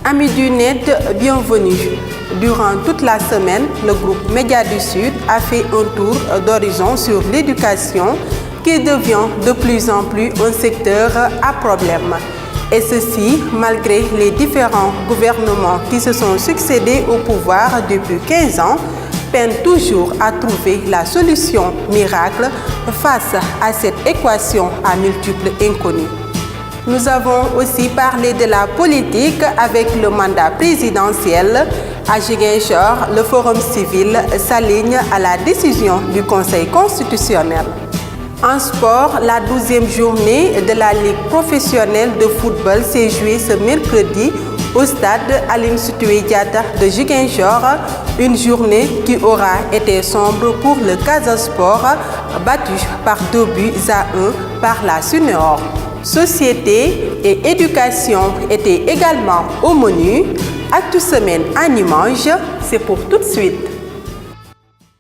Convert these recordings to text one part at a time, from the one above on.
Amis du net, bienvenue. Durant toute la semaine, le groupe Média du Sud a fait un tour d'horizon sur l'éducation qui devient de plus en plus un secteur à problème. Et ceci, malgré les différents gouvernements qui se sont succédés au pouvoir depuis 15 ans, peinent toujours à trouver la solution miracle face à cette équation à multiples inconnus. Nous avons aussi parlé de la politique avec le mandat présidentiel. À Ziguinchor, le Forum civil s'aligne à la décision du Conseil constitutionnel. En sport, la 12e journée de la Ligue professionnelle de football s'est jouée ce mercredi au stade Aline Sitoé Diatta de Ziguinchor, une journée qui aura été sombre pour le Casa Sport, battu par 2-1 par la Sunéor. Société et éducation étaient également au menu. Actu Semaine en images, c'est pour tout de suite.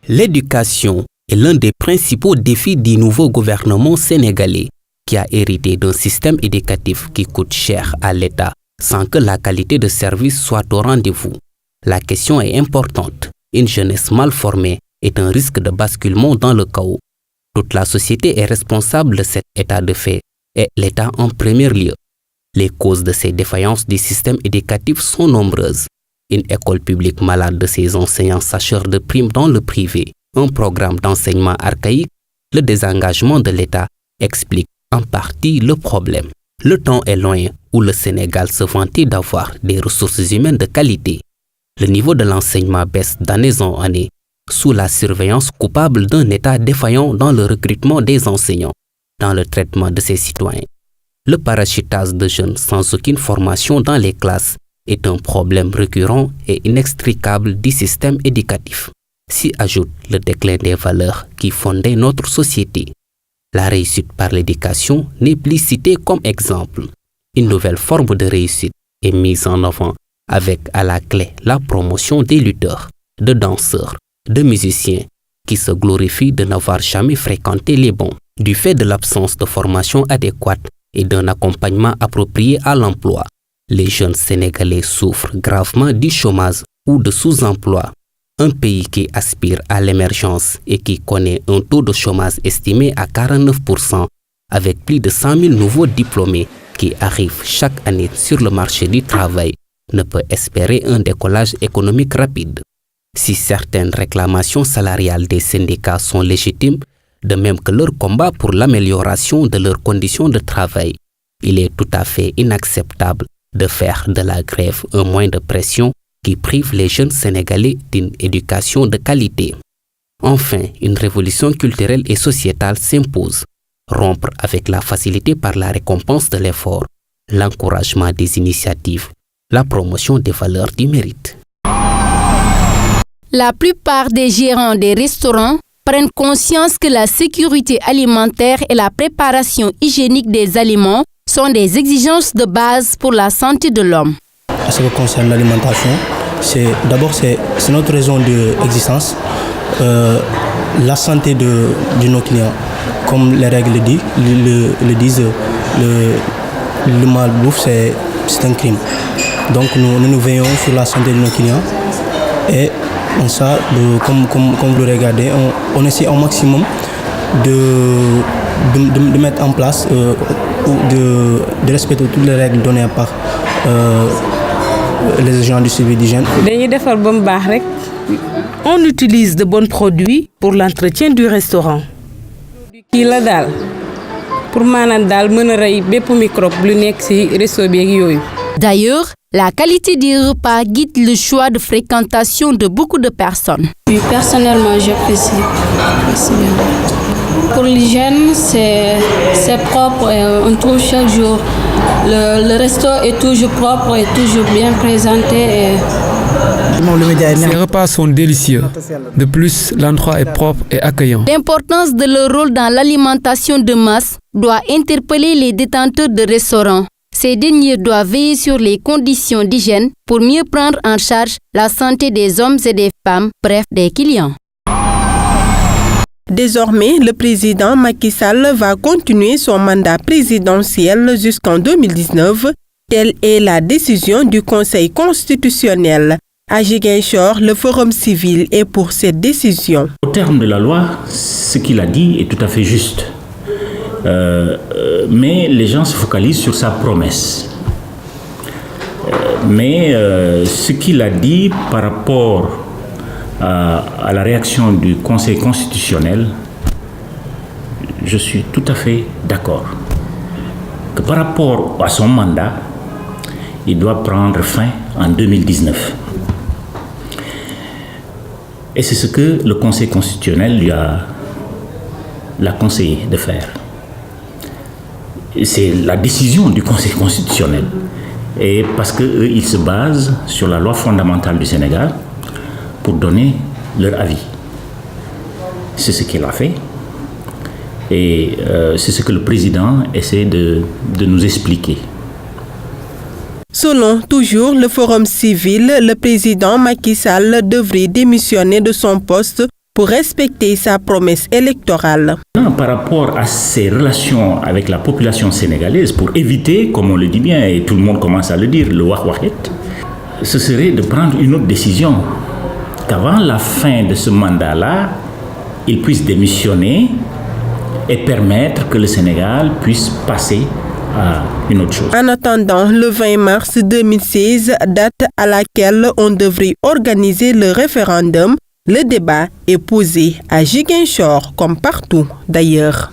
L'éducation est l'un des principaux défis du nouveau gouvernement sénégalais qui a hérité d'un système éducatif qui coûte cher à l'État sans que la qualité de service soit au rendez-vous. La question est importante. Une jeunesse mal formée est un risque de basculement dans le chaos. Toute la société est responsable de cet état de fait et l'État en premier lieu. Les causes de ces défaillances du système éducatif sont nombreuses. Une école publique malade de ses enseignants sacheurs de primes dans le privé, un programme d'enseignement archaïque, le désengagement de l'État explique en partie le problème. Le temps est loin où le Sénégal se vantait d'avoir des ressources humaines de qualité. Le niveau de l'enseignement baisse d'année en année sous la surveillance coupable d'un État défaillant dans le recrutement des enseignants, dans le traitement de ses citoyens. Le parachutage de jeunes sans aucune formation dans les classes est un problème récurrent et inextricable du système éducatif. S'y ajoute le déclin des valeurs qui fondaient notre société. La réussite par l'éducation n'est plus citée comme exemple. Une nouvelle forme de réussite est mise en avant avec à la clé la promotion des lutteurs, de danseurs, de musiciens qui se glorifient de n'avoir jamais fréquenté les bancs. Du fait de l'absence de formation adéquate et d'un accompagnement approprié à l'emploi, les jeunes Sénégalais souffrent gravement du chômage ou de sous-emploi. Un pays qui aspire à l'émergence et qui connaît un taux de chômage estimé à 49%, avec plus de 100 000 nouveaux diplômés qui arrivent chaque année sur le marché du travail, ne peut espérer un décollage économique rapide. Si certaines réclamations salariales des syndicats sont légitimes, de même que leur combat pour l'amélioration de leurs conditions de travail, il est tout à fait inacceptable de faire de la grève un moyen de pression qui prive les jeunes Sénégalais d'une éducation de qualité. Enfin, une révolution culturelle et sociétale s'impose. Rompre avec la facilité par la récompense de l'effort, l'encouragement des initiatives, la promotion des valeurs du mérite. La plupart des gérants des restaurants prennent conscience que la sécurité alimentaire et la préparation hygiénique des aliments sont des exigences de base pour la santé de l'homme. En ce qui concerne l'alimentation, c'est notre raison d'existence, la santé de nos clients. Comme les règles le disent, le malbouffe, c'est un crime. Donc nous veillons sur la santé de nos clients et ça, comme vous le regardez, on essaie au maximum de mettre en place, de respecter toutes les règles données par les agents du service d'hygiène. On utilise de bons produits pour l'entretien du restaurant. D'ailleurs, la qualité des repas guide le choix de fréquentation de beaucoup de personnes. Oui, personnellement, j'apprécie. Pour l'hygiène, c'est propre et on trouve chaque jour. Le resto est toujours propre et toujours bien présenté. Ces repas sont délicieux. De plus, l'endroit est propre et accueillant. L'importance de leur rôle dans l'alimentation de masse doit interpeller les détenteurs de restaurants. Ces derniers doivent veiller sur les conditions d'hygiène pour mieux prendre en charge la santé des hommes et des femmes, bref, des clients. Désormais, le président Macky Sall va continuer son mandat présidentiel jusqu'en 2019 Telle est la décision du Conseil constitutionnel. À Ziguinchor, le Forum civil est pour cette décision. Au terme de la loi, ce qu'il a dit est tout à fait juste. Mais les gens se focalisent sur sa promesse. Mais ce qu'il a dit par rapport à la réaction du Conseil constitutionnel, je suis tout à fait d'accord. Que par rapport à son mandat, il doit prendre fin en 2019. Et c'est ce que le Conseil constitutionnel l'a conseillé de faire. C'est la décision du Conseil constitutionnel. Et parce qu'eux, ils se basent sur la loi fondamentale du Sénégal pour donner leur avis. C'est ce qu'il a fait. Et c'est ce que le président essaie de nous expliquer. Selon toujours le Forum civil, le président Macky Sall devrait démissionner de son poste pour respecter sa promesse électorale. Par rapport à ses relations avec la population sénégalaise, pour éviter, comme on le dit bien, et tout le monde commence à le dire, le wah-wahet, ce serait de prendre une autre décision, qu'avant la fin de ce mandat-là, il puisse démissionner et permettre que le Sénégal puisse passer à une autre chose. En attendant le 20 mars 2016, date à laquelle on devrait organiser le référendum, le débat est posé à Ziguinchor comme partout d'ailleurs.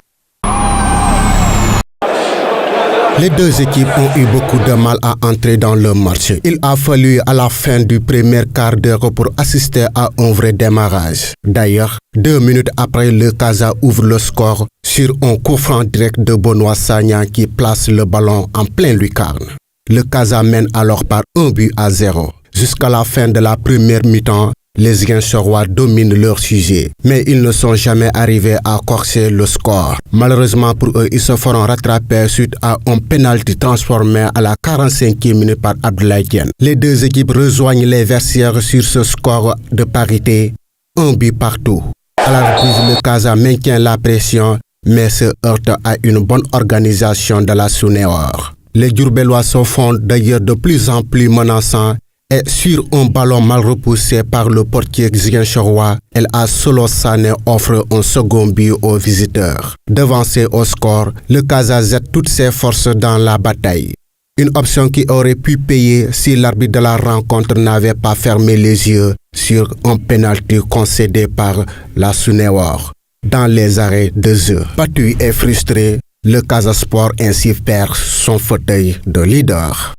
Les deux équipes ont eu beaucoup de mal à entrer dans le match. Il a fallu à la fin du premier quart d'heure pour assister à un vrai démarrage. D'ailleurs, 2 minutes après, le Casa ouvre le score sur un coup franc direct de Benoît Sagna qui place le ballon en plein lucarne. Le Casa mène alors par 1-0. Jusqu'à la fin de la première mi-temps, les Ziguinchorois dominent leur sujet, mais ils ne sont jamais arrivés à corser le score. Malheureusement pour eux, ils se feront rattraper suite à un penalty transformé à la 45e minute par Abdoulaye Diène. Les deux équipes rejoignent les vestiaires sur ce score de parité, 1 but partout. À la reprise, le Casa maintient la pression, mais se heurte à une bonne organisation de la Sunéor. Les Diourbellois se font d'ailleurs de plus en plus menaçants. Et sur un ballon mal repoussé par le portier ziguinchorois, El Solo Sané offre un second but aux visiteurs. Devancé au score, le Casa jette toutes ses forces dans la bataille. Une option qui aurait pu payer si l'arbitre de la rencontre n'avait pas fermé les yeux sur un penalty concédé par la Sunéor dans les arrêts de jeu. Battu et frustré, le Casa Sport ainsi perd son fauteuil de leader.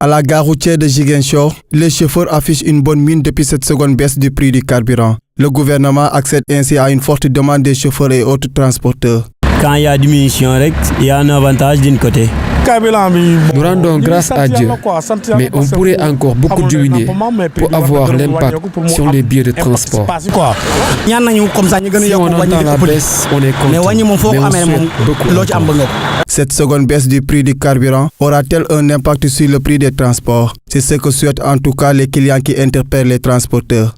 À la gare routière de Ziguinchor, les chauffeurs affichent une bonne mine depuis cette seconde baisse du prix du carburant. Le gouvernement accède ainsi à une forte demande des chauffeurs et autres transporteurs. Quand il y a diminution, il y a un avantage d'un côté. Nous rendons grâce à Dieu, mais on pourrait encore beaucoup diminuer pour avoir l'impact sur les billets de transport. Si on entend la baisse, on est content, mais on souhaite beaucoup. Cette seconde baisse du prix du carburant aura-t-elle un impact sur le prix des transports? C'est ce que souhaitent en tout cas les clients qui interpellent les transporteurs.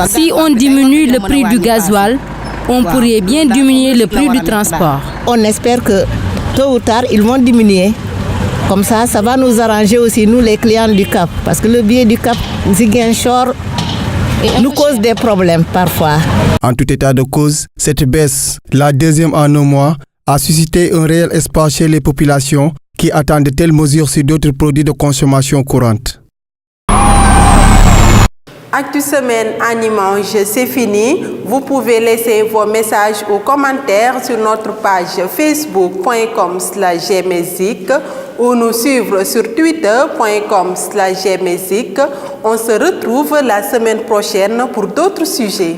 Si on diminue le prix du gasoil, on pourrait bien diminuer le prix du transport. On espère que tôt ou tard, ils vont diminuer. Comme ça va nous arranger aussi, nous les clients du Cap. Parce que le billet du Cap Ziguinchor nous cause des problèmes parfois. En tout état de cause, cette baisse, la deuxième en un mois, a suscité un réel espoir chez les populations qui attendent de telles mesures sur d'autres produits de consommation courante. Actu Semaine en image, c'est fini. Vous pouvez laisser vos messages ou commentaires sur notre page facebook.com/gmusique ou nous suivre sur twitter.com/gmusique. On se retrouve la semaine prochaine pour d'autres sujets.